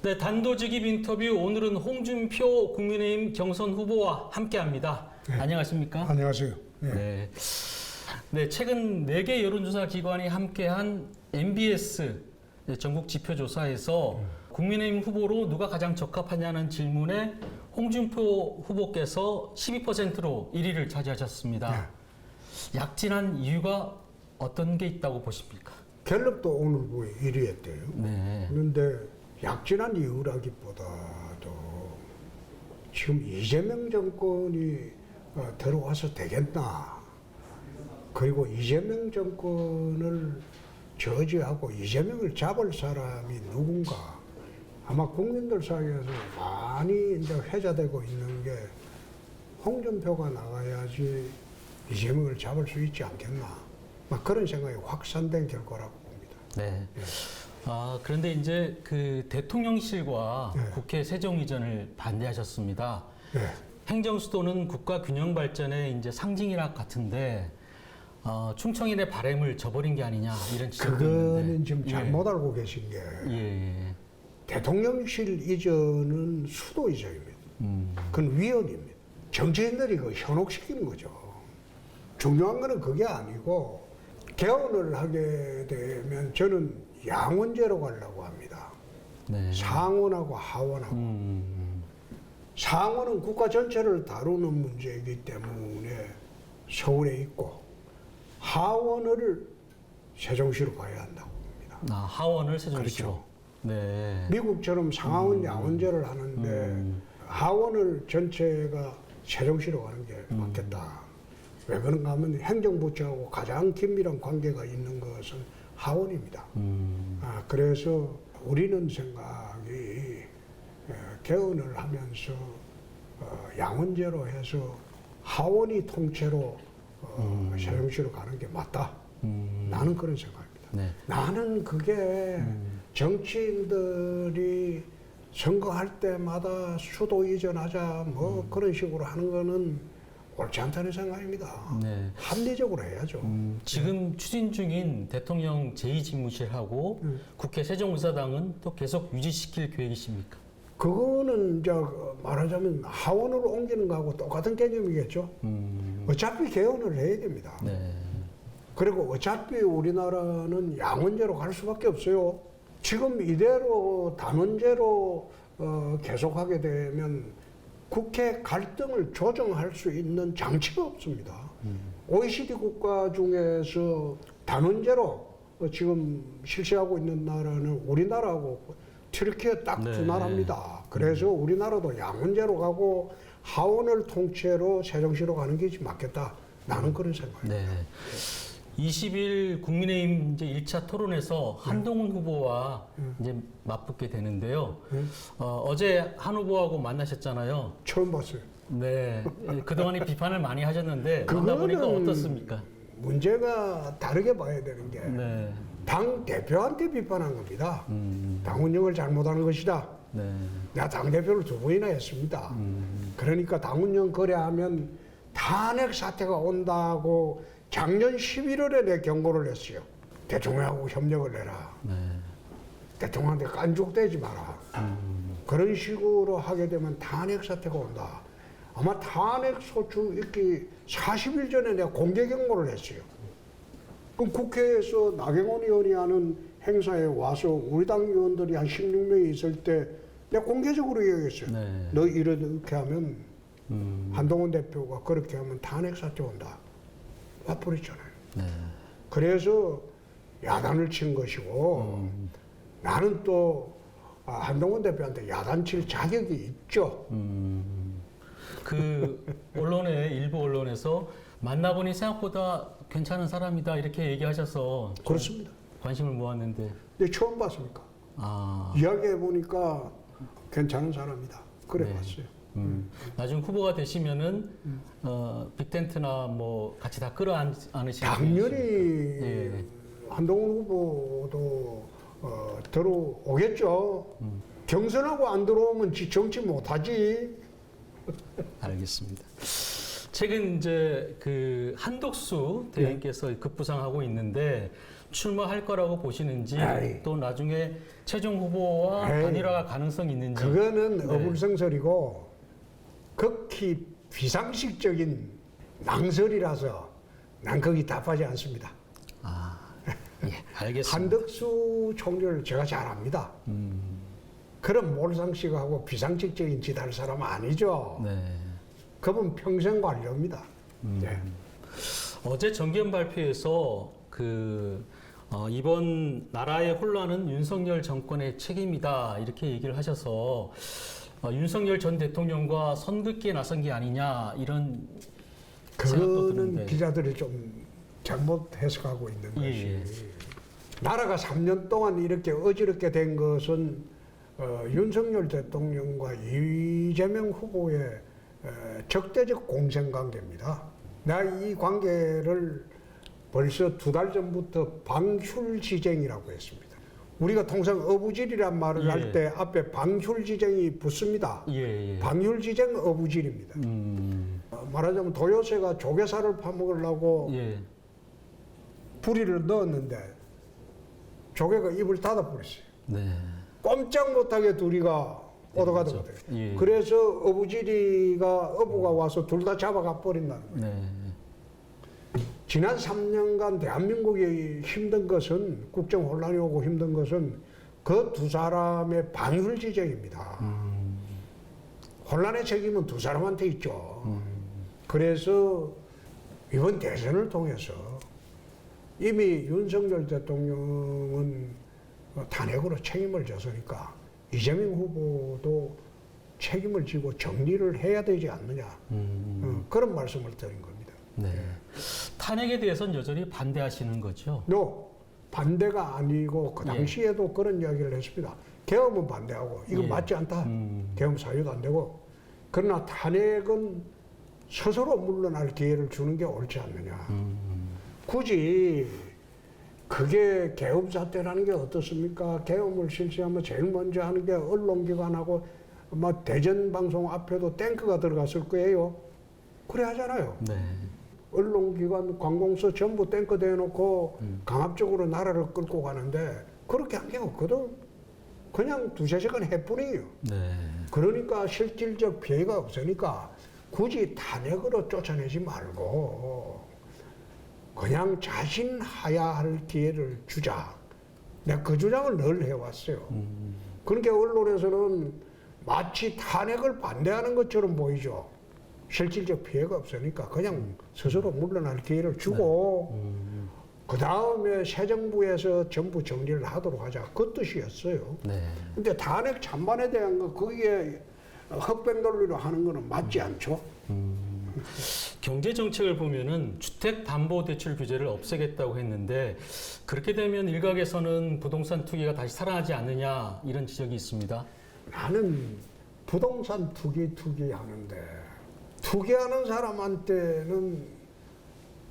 네, 단도직입 인터뷰 오늘은 홍준표 국민의힘 경선 후보와 함께합니다. 네. 안녕하십니까? 안녕하세요. 네. 네, 최근 4개 여론조사 기관이 함께한 MBS 전국 지표조사에서 국민의힘 후보로 누가 가장 적합하냐는 질문에 홍준표 후보께서 12%로 1위를 차지하셨습니다. 약진한 이유가 어떤 게 있다고 보십니까? 갤럽도 오늘 보에 1위 했대요. 네. 그런데 약진한 이유라기보다도 지금 이재명 정권이 들어와서 되겠나. 그리고 이재명 정권을 저지하고 이재명을 잡을 사람이 누군가. 아마 국민들 사이에서 많이 이제 회자되고 있는 게 홍준표가 나가야지 이재명을 잡을 수 있지 않겠나. 막 그런 생각이 확산된 결과라고 봅니다. 네. 예. 그런데 이제 그 대통령실과 네. 국회 세정 이전을 반대하셨습니다. 네. 행정 수도는 국가 균형 발전의 이제 상징이라 같은데 충청인의 바람을 저버린 게 아니냐 이런 지적도 그거는 있는데. 지금 잘못 알고 계신 게 예. 대통령실 이전은 수도 이전입니다. 그건 위헌입니다. 정치인들이 그 현혹시키는 거죠. 중요한 거는 그게 아니고 개헌을 하게 되면 저는 양원제로 가려고 합니다. 네. 상원하고 하원하고. 상원은 국가 전체를 다루는 문제이기 때문에 서울에 있고 하원을 세종시로 가야 한다고 봅니다. 하원을 세종시로. 그렇죠. 네. 미국처럼 상하원 양원제를 하는데 하원을 전체가 세종시로 가는 게 맞겠다. 왜 그런가 하면 행정부처하고 가장 긴밀한 관계가 있는 것은 하원입니다. 그래서 우리는 생각이 개헌을 하면서 양원제로 해서 하원이 통째로 세종시로 가는 게 맞다. 나는 그런 생각입니다. 네. 나는 그게 정치인들이 선거할 때마다 수도 이전하자 뭐 그런 식으로 하는 거는 옳지 않다는 생각입니다. 네. 합리적으로 해야죠. 지금 추진 중인 대통령 제2집무실하고 국회 세종의사당은 또 계속 유지시킬 계획이십니까? 그거는 이제 말하자면 하원으로 옮기는 거하고 똑같은 개념이겠죠. 어차피 개헌을 해야 됩니다. 네. 그리고 어차피 우리나라는 양원제로 갈 수밖에 없어요. 지금 이대로 단원제로 계속하게 되면 국회 갈등을 조정할 수 있는 장치가 없습니다. OECD 국가 중에서 단원제로 지금 실시하고 있는 나라는 우리나라하고 튀르키예 딱 두 네. 나라입니다. 그래서 우리나라도 양원제로 가고 하원을 통째로 세종시로 가는 게 맞겠다. 나는 그런 생각입니다. 네. 20일 국민의힘 이제 1차 토론에서 한동훈 후보와 이제 맞붙게 되는데요. 어제 한 후보하고 만나셨잖아요. 처음 봤어요. 네. 그동안에 비판을 많이 하셨는데 만나보니까 그거는 어떻습니까? 문제가 다르게 봐야 되는 게 네. 당 대표한테 비판한 겁니다. 당 운영을 잘못하는 것이다. 네. 내가 당 대표를 2번이나 했습니다. 그러니까 당 운영 거래하면 탄핵 사태가 온다고 작년 11월에 내 경고를 했어요. 대통령하고 협력을 해라. 네. 대통령한테 깐죽대지 마라. 그런 식으로 하게 되면 탄핵 사태가 온다. 아마 탄핵 소추 있기 40일 전에 내가 공개 경고를 했어요. 그럼 국회에서 나경원 의원이 하는 행사에 와서 우리 당 의원들이 한 16명이 있을 때 내가 공개적으로 얘기했어요. 네. 너 이렇게 하면 한동훈 대표가 그렇게 하면 탄핵 사태 온다. 와버렸잖아요. 네. 그래서 야단을 친 것이고 나는 또 한동훈 대표한테 야단 칠 자격이 있죠. 그 언론에 일부 언론에서 만나보니 생각보다 괜찮은 사람이다 이렇게 얘기하셔서 좀 그렇습니다. 관심을 모았는데 근데 처음 봤습니까? 이야기해 보니까 괜찮은 사람이다. 그래 네. 봤어요. 나중 후보가 되시면은 빅텐트나 뭐 같이 다 끌어안으시는 당연히 예. 한동훈 후보도 들어오겠죠. 경선하고 안 들어오면 정치 못하지. 알겠습니다. 최근 이제 그 한덕수 대행께서 급부상하고 있는데 출마할 거라고 보시는지 아이. 또 나중에 최종 후보와 에이. 단일화 가능성이 있는지. 그거는 네. 어불성설이고 극히 비상식적인 망설이라서 난 거기 답하지 않습니다. 예, 알겠습니다. 한덕수 총리를 제가 잘 압니다. 그런 몰상식하고 비상식적인 짓 할 사람 아니죠. 네. 그분 평생 관료입니다. 네. 어제 정견 발표에서 이번 나라의 혼란은 윤석열 정권의 책임이다 이렇게 얘기를 하셔서 윤석열 전 대통령과 선긋기에 나선 게 아니냐 이런 생각도 그거는 드는데. 기자들이 좀 잘못 해석하고 있는 예, 것이 예. 나라가 3년 동안 이렇게 어지럽게 된 것은 윤석열 대통령과 이재명 후보의 적대적 공생관계입니다. 내가 이 관계를 벌써 2달 전부터 방출지쟁이라고 했습니다. 우리가 통상 어부질이란 말을 예. 할 때 앞에 방출지쟁이 붙습니다. 예, 예. 방출지쟁 어부질입니다. 말하자면 도요새가 조개살을 파먹으려고 예. 부리를 넣었는데 조개가 입을 닫아버렸어요. 네. 꼼짝 못하게 둘이가 얻어가더거든요. 예. 그래서 어부가 와서 둘 다 잡아가 버린다는 거예요. 네. 지난 3년간 대한민국이 힘든 것은 국정 혼란이 오고 힘든 것은 그 두 사람의 방울지쟁입니다. 혼란의 책임은 두 사람한테 있죠. 그래서 이번 대선을 통해서 이미 윤석열 대통령은 탄핵으로 책임을 졌으니까 이재명 후보도 책임을 지고 정리를 해야 되지 않느냐 그런 말씀을 드린 겁니다. 네. 탄핵에 대해서는 여전히 반대하시는 거죠? 반대가 아니고 그 당시에도 그런 이야기를 했습니다. 계엄은 반대하고 이건 예. 맞지 않다. 계엄 사유도 안 되고 그러나 탄핵은 스스로 물러날 기회를 주는 게 옳지 않느냐. 굳이 그게 계엄 사태라는 게 어떻습니까? 계엄을 실시하면 제일 먼저 하는 게 언론기관하고 대전 방송 앞에도 탱크가 들어갔을 거예요. 그래 하잖아요. 네. 언론기관, 관공서 전부 탱크 대놓고 강압적으로 나라를 끌고 가는데 그렇게 한 게 없거든. 그냥 2-3시간 해뿐이에요. 네. 그러니까 실질적 피해가 없으니까 굳이 탄핵으로 쫓아내지 말고 그냥 자신해야 할 기회를 주자. 내가 그 주장을 늘 해왔어요. 그러니까 언론에서는 마치 탄핵을 반대하는 것처럼 보이죠. 실질적 피해가 없으니까 그냥 스스로 물러날 기회를 주고 그 다음에 새 정부에서 전부 정리를 하도록 하자. 그 뜻이었어요. 네. 근데 탄핵 찬반에 대한 거 거기에 흑백 논리로 하는 거는 맞지 않죠. 경제 정책을 보면은 주택 담보 대출 규제를 없애겠다고 했는데 그렇게 되면 일각에서는 부동산 투기가 다시 살아나지 않느냐 이런 지적이 있습니다. 나는 부동산 투기 하는데 투기하는 사람한테는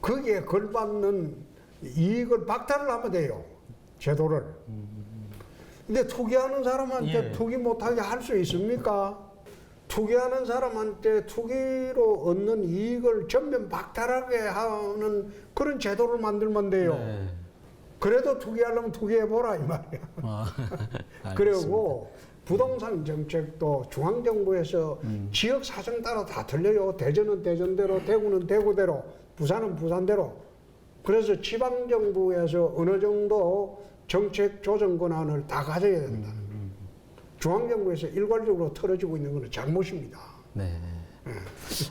거기에 걸받는 이익을 박탈을 하면 돼요. 제도를. 근데 투기하는 사람한테 예. 투기 못하게 할 수 있습니까? 투기하는 사람한테 투기로 얻는 이익을 전면 박탈하게 하는 그런 제도를 만들면 돼요. 네. 그래도 투기하려면 투기해보라 이 말이야. 알겠습니다. 그리고 부동산 정책도 중앙정부에서 지역 사정 따라 다 틀려요. 대전은 대전대로, 대구는 대구대로, 부산은 부산대로. 그래서 지방정부에서 어느 정도 정책 조정 권한을 다 가져야 된다. 중앙정부에서 일괄적으로 털어지고 있는 것은 잘못입니다. 네.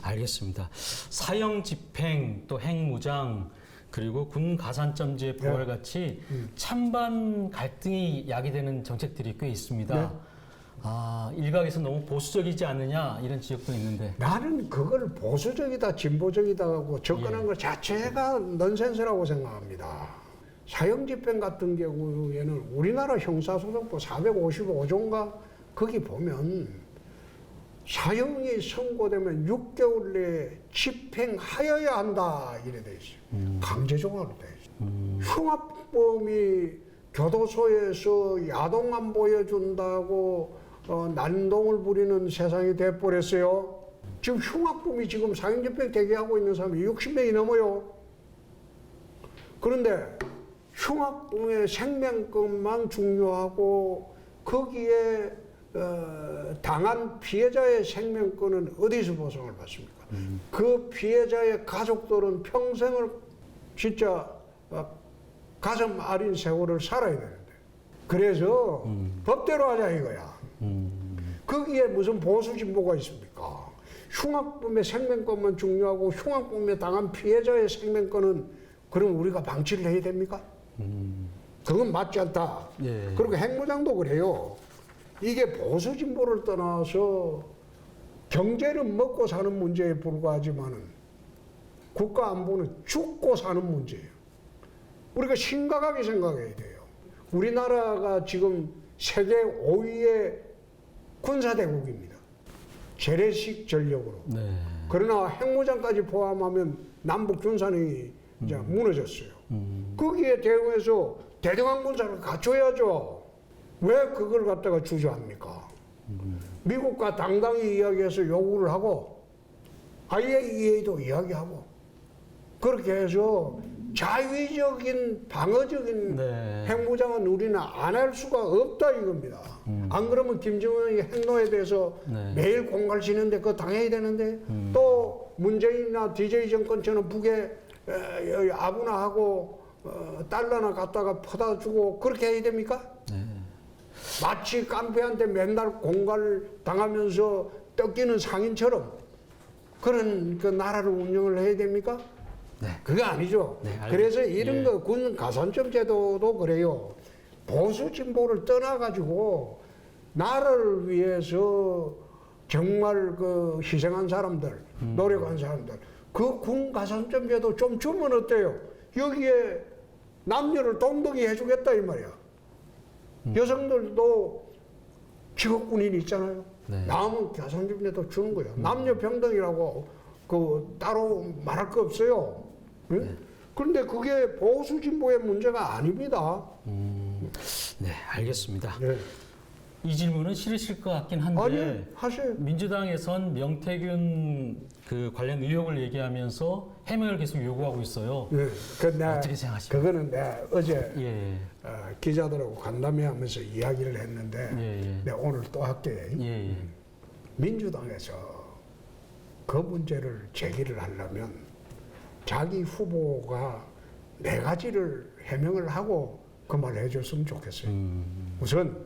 알겠습니다. 사형 집행 또 핵무장 그리고 군 가산점제 부활 같이 찬반 갈등이 야기되는 정책들이 꽤 있습니다. 네. 일각에서 너무 보수적이지 않느냐 이런 지적도 있는데. 나는 그걸 보수적이다, 진보적이다 하고 접근한 예. 것 자체가 넌센스라고 생각합니다. 사형 집행 같은 경우에는 우리나라 형사소송법 455조인가 거기 보면 사형이 선고되면 6개월 내에 집행하여야 한다 이래 돼 있어요. 강제종합으로 돼 있어요. 흉악범이 교도소에서 야동 안 보여준다고 난동을 부리는 세상이 돼버렸어요. 지금 흉악범이 지금 사형집행 대기하고 있는 사람이 60명이 넘어요. 그런데 흉악범의 생명권만 중요하고 거기에 당한 피해자의 생명권은 어디서 보상을 받습니까? 그 피해자의 가족들은 평생을 진짜 가슴 아린 세월을 살아야 되는데 그래서 법대로 하자 이거야. 거기에 무슨 보수 진보가 있습니까? 흉악범의 생명권만 중요하고 흉악범에 당한 피해자의 생명권은 그럼 우리가 방치를 해야 됩니까? 그건 맞지 않다. 예. 그리고 핵무장도 그래요. 이게 보수 진보를 떠나서 경제는 먹고 사는 문제에 불과하지만은 국가 안보는 죽고 사는 문제예요. 우리가 심각하게 생각해야 돼요. 우리나라가 지금 세계 5위의 군사대국입니다. 재래식 전력으로. 네. 그러나 핵무장까지 포함하면 남북 군산이 이제 무너졌어요. 거기에 대응해서 대등한 군사를 갖춰야죠. 왜 그걸 갖다가 주저합니까? 미국과 당당히 이야기해서 요구를 하고 IAEA도 이야기하고 그렇게 해서 자위적인 방어적인 네. 핵무장은 우리는 안 할 수가 없다 이겁니다. 안 그러면 김정은이 핵노에 대해서 네. 매일 공갈 치는데 그거 당해야 되는데 또 문재인이나 DJ 정권처럼 북에 아부나 하고 달러나 갖다가 퍼다 주고 그렇게 해야 됩니까? 네. 마치 깡패한테 맨날 공갈 당하면서 뜯기는 상인처럼 그런 그 나라를 운영을 해야 됩니까? 네. 그게 아니죠. 네, 알겠습니다. 그래서 이런 예. 거 군 가산점 제도도 그래요. 보수 진보를 떠나가지고 나라를 위해서 정말 그 희생한 사람들, 노력한 사람들, 그 군 가산점 제도 좀 주면 어때요? 여기에 남녀를 동등히 해주겠다 이 말이야. 여성들도 직업군인 있잖아요. 네. 남은 가산점 제도 주는 거예요. 남녀 평등이라고 그 따로 말할 거 없어요. 응? 그런데 그게 보수 진보의 문제가 아닙니다. 네, 알겠습니다. 네. 이 질문은 싫으실 것 같긴 한데 아니 하세요. 민주당에선 명태균 그 관련 의혹을 얘기하면서 해명을 계속 요구하고 있어요. 네. 어떻게 생각하십니까? 그거는 내가 어제 예, 기자들하고 간담회하면서 이야기를 했는데 예. 내가 오늘 또 할게. 예, 예. 민주당에서 그 문제를 제기를 하려면 자기 후보가 네 가지를 해명을 하고 그 말을 해줬으면 좋겠어요. 우선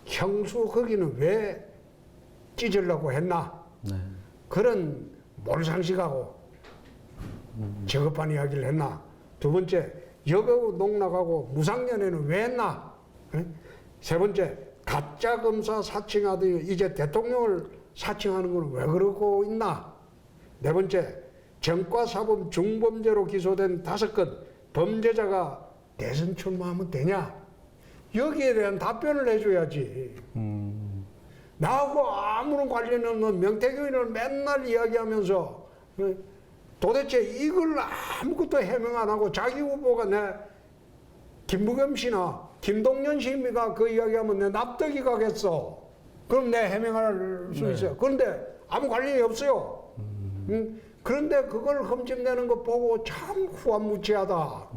형수 거기는 왜 찢으려고 했나? 네. 그런 몰상식하고 저급한 이야기를 했나? 두 번째, 여배우 농락하고 무상연애는 왜 했나? 에? 세 번째, 가짜 검사 사칭하더니 이제 대통령을 사칭하는 건 왜 그러고 있나? 네 번째, 전과사범 중범죄로 기소된 5건 범죄자가 대선 출마하면 되냐? 여기에 대한 답변을 해줘야지. 나하고 아무런 관련 없는 명태균을 맨날 이야기하면서 도대체 이걸 아무것도 해명 안 하고 자기 후보가 내 김부겸 씨나 김동연 씨가 그 이야기하면 내 납득이 가겠어. 그럼 내 해명할 수 있어요. 그런데 아무 관련이 없어요. 그런데 그걸 흠집내는 거 보고 참 후한무치하다.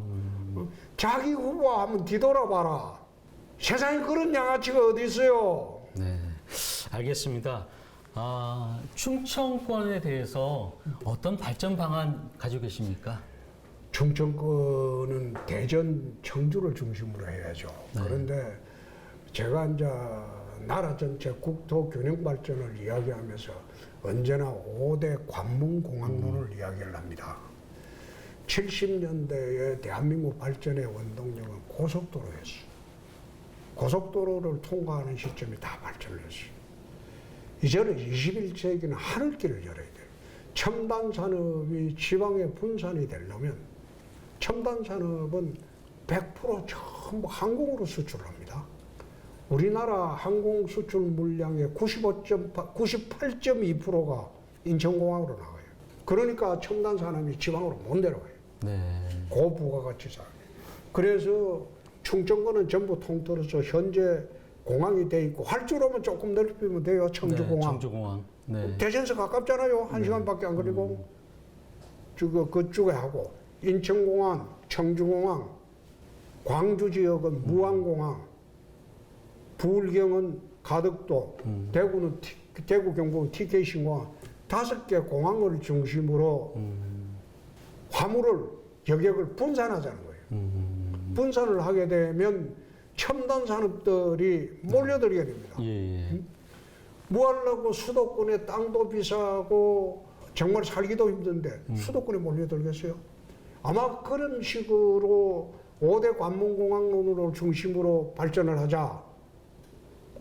자기 후보 한번 뒤돌아봐라. 세상에 그런 양아치가 어디 있어요. 네, 알겠습니다. 충청권에 대해서 어떤 발전 방안 가지고 계십니까? 충청권은 대전, 청주를 중심으로 해야죠. 그런데 제가 이제 나라 전체 국토 균형 발전을 이야기하면서 언제나 5대 관문공학론을 이야기를 합니다. 70년대에 대한민국 발전의 원동력은 고속도로였어요. 고속도로를 통과하는 시점이 다 발전을 했어요. 이제는 21세기는 하늘길을 열어야 돼요. 첨단 산업이 지방에 분산이 되려면 첨단 산업은 100% 전부 항공으로 수출합니다. 우리나라 항공 수출 물량의 98.2%가 인천공항으로 나가요. 그러니까 첨단 산업이 지방으로 못 내려가요. 네. 고부가가치 산업. 그래서 충청권은 전부 통틀어서 현재 공항이 돼 있고 활주로만 조금 넓히면 돼요. 청주공항. 네, 청주공항. 네. 대전에서 가깝잖아요. 1시간밖에 안 걸리고. 그쪽에 하고 인천공항, 청주공항, 광주 지역은 무안공항, 부울경은 가덕도, 대구는 대구 경북은 TK신공항 5개 공항을 중심으로 화물을 여객을 분산하자는 거예요. 분산을 하게 되면 첨단 산업들이 몰려들게 됩니다. 예. 뭐 하려고 수도권에 땅도 비싸고 정말 살기도 힘든데 수도권에 몰려들겠어요? 아마 그런 식으로 5대 관문공항론으로 중심으로 발전을 하자.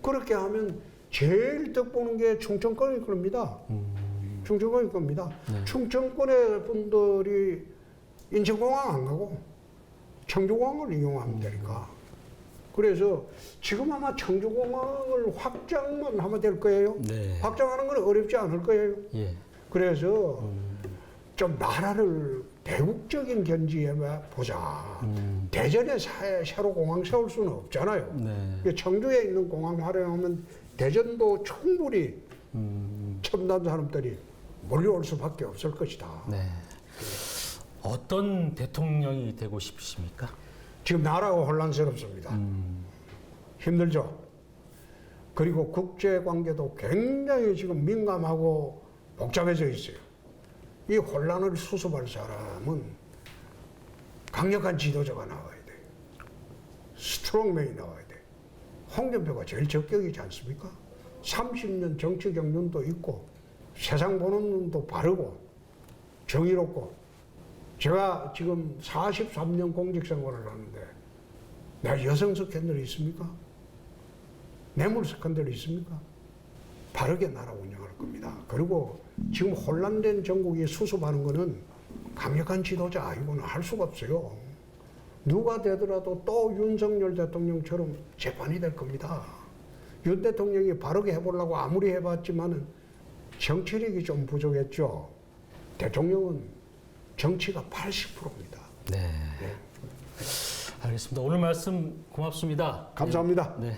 그렇게 하면 제일 득보는 게 충청권일 겁니다. 충청권일 겁니다. 충청권의 분들이 인천공항 안 가고 청주공항을 이용하면 되니까. 그래서 지금 아마 청주공항을 확장만 하면 될 거예요. 네. 확장하는 건 어렵지 않을 거예요. 예. 그래서 좀 나라를 대국적인 견지에 보자. 대전에 새로 공항 세울 수는 없잖아요. 네. 청주에 있는 공항 활용하면 대전도 충분히 첨단 산업들이 몰려올 수밖에 없을 것이다. 네. 어떤 대통령이 되고 싶으십니까? 지금 나라가 혼란스럽습니다. 힘들죠. 그리고 국제 관계도 굉장히 지금 민감하고 복잡해져 있어요. 이 혼란을 수습할 사람은 강력한 지도자가 나와야 돼. 스트롱맨이 나와야 돼. 홍준표가 제일 적격이지 않습니까? 30년 정치 경륜도 있고 세상 보는 눈도 바르고 정의롭고 제가 지금 43년 공직 생활을 하는데 내가 여성 스캔들이 있습니까? 뇌물 스캔들이 있습니까? 바르게 나라 운영할 겁니다. 그리고 지금 혼란된 전국이 수습하는 거는 강력한 지도자 아니고는 할 수가 없어요. 누가 되더라도 또 윤석열 대통령처럼 재판이 될 겁니다. 윤 대통령이 바르게 해보려고 아무리 해봤지만은 정치력이 좀 부족했죠. 대통령은 정치가 80%입니다. 네. 알겠습니다. 오늘 말씀 고맙습니다. 감사합니다. 네.